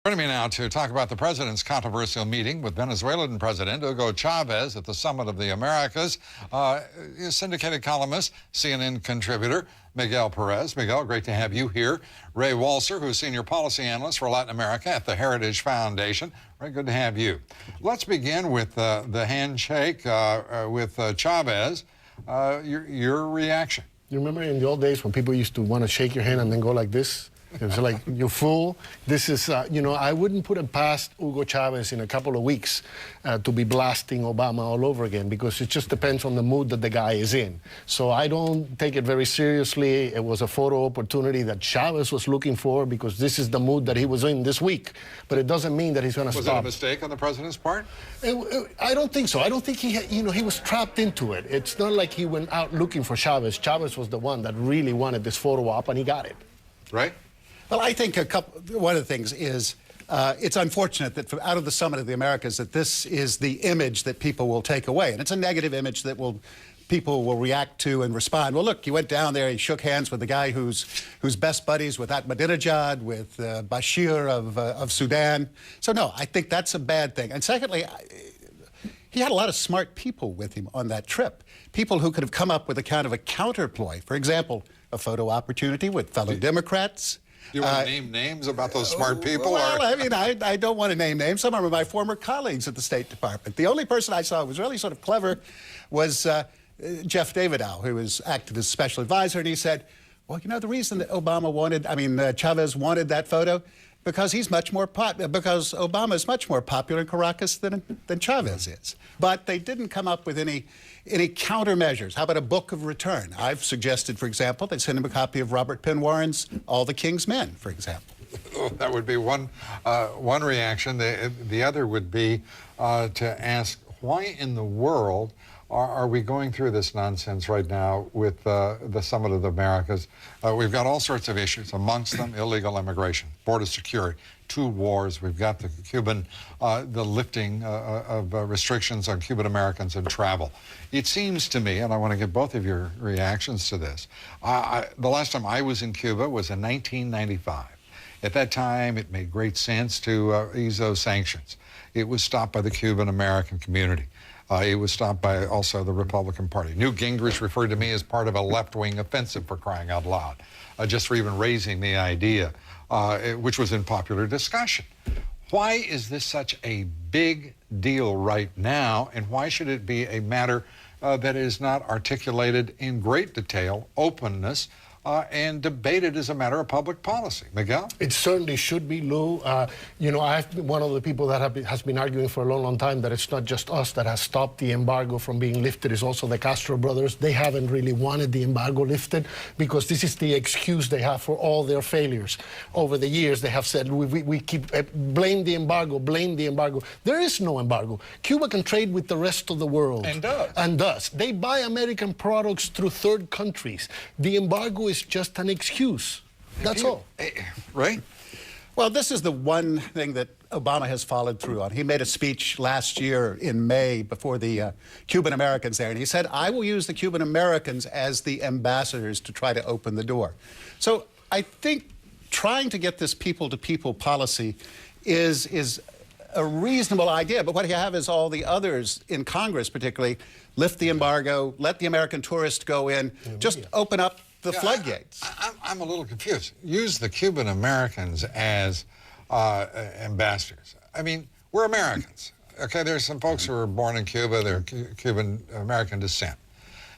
Joining me now to talk about the president's controversial meeting with Venezuelan President Hugo Chavez at the Summit of the Americas, syndicated columnist, CNN contributor, Miguel Perez. Miguel, great to have you here. Ray Walser, who's senior policy analyst for Latin America at the Heritage Foundation. Very good to have you. Let's begin with the handshake with Chavez. Your reaction? You remember in the old days when people used to want to shake your hand and then go like this? It was like, you fool. This is, I wouldn't put it past Hugo Chavez in a couple of weeks to be blasting Obama all over again, because it just depends on the mood that the guy is in. So I don't take it very seriously. It was a photo opportunity that Chavez was looking for, because this is the mood that he was in this week. But it doesn't mean that he's going to stop. Was it a mistake on the president's part? I don't think so. I don't think he was trapped into it. It's not like he went out looking for Chavez. Chavez was the one that really wanted this photo op, and he got it. Right? Well, I think one of the things is it's unfortunate that out of the Summit of the Americas that this is the image that people will take away. And it's a negative image that people will react to and respond. Well, look, he went down there, he shook hands with the guy who's best buddies with Ahmadinejad, with Bashir of Sudan. So, no, I think that's a bad thing. And secondly, he had a lot of smart people with him on that trip, people who could have come up with a kind of a counterploy. For example, a photo opportunity with fellow Democrats. Do you want to name names about those smart people? Well, or? I mean, I don't want to name names. Some are my former colleagues at the State Department. The only person I saw who was really sort of clever was Jeff Davidow, who acted as special advisor, and he said, well, you know, the reason that Chavez wanted that photo, because because Obama is much more popular in Caracas than Chavez is. But they didn't come up with any countermeasures. How about a book of return? I've suggested, for example, they send him a copy of Robert Penn Warren's All the King's Men, for example. That would be one reaction. The other would be to ask, why in the world are we going through this nonsense right now with the Summit of the Americas? We've got all sorts of issues, amongst them illegal immigration, border security, 2 wars. We've got the Cuban, the lifting of restrictions on Cuban Americans and travel. It seems to me, and I want to get both of your reactions to this, the last time I was in Cuba was in 1995. At that time, it made great sense to ease those sanctions. It was stopped by the Cuban American community. It was stopped by also the Republican Party. Newt Gingrich referred to me as part of a left-wing offensive, for crying out loud, just for even raising the idea, which was in popular discussion. Why is this such a big deal right now, and why should it be a matter that is not articulated in great detail, openness, and debated as a matter of public policy? Miguel? It certainly should be, Lou. I've been one of the people that has been arguing for a long, long time that it's not just us that has stopped the embargo from being lifted. It's also the Castro brothers. They haven't really wanted the embargo lifted because this is the excuse they have for all their failures. Over the years, they have said, we keep blame the embargo, blame the embargo. There is no embargo. Cuba can trade with the rest of the world. And does. And does. They buy American products through third countries. The embargo is just an excuse. That's all. Right? Well, this is the one thing that Obama has followed through on. He made a speech last year in May before the Cuban Americans there, and he said, I will use the Cuban Americans as the ambassadors to try to open the door. So I think trying to get this people-to-people policy is a reasonable idea, but what you have is all the others in Congress, particularly, lift the embargo, let the American tourist go in, just open up the floodgates. I'm a little confused. Use the Cuban Americans as ambassadors. I mean, we're Americans. Okay, there's some folks who are born in Cuba, they're Cuban American descent.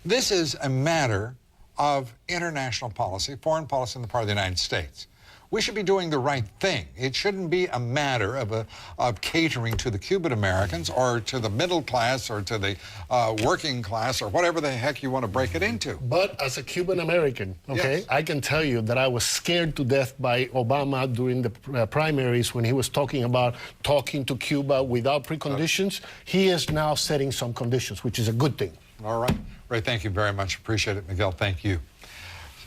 This is a matter of international policy, foreign policy on the part of the United States. We should be doing the right thing. It shouldn't be a matter of catering to the Cuban Americans or to the middle class or to the working class or whatever the heck you want to break it into. But as a Cuban American, okay, yes, I can tell you that I was scared to death by Obama during the primaries when he was talking about talking to Cuba without preconditions. He is now setting some conditions, which is a good thing. All right. Ray, thank you very much. Appreciate it. Miguel, thank you.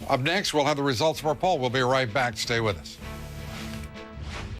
Up next, we'll have the results of our poll. We'll be right back. Stay with us.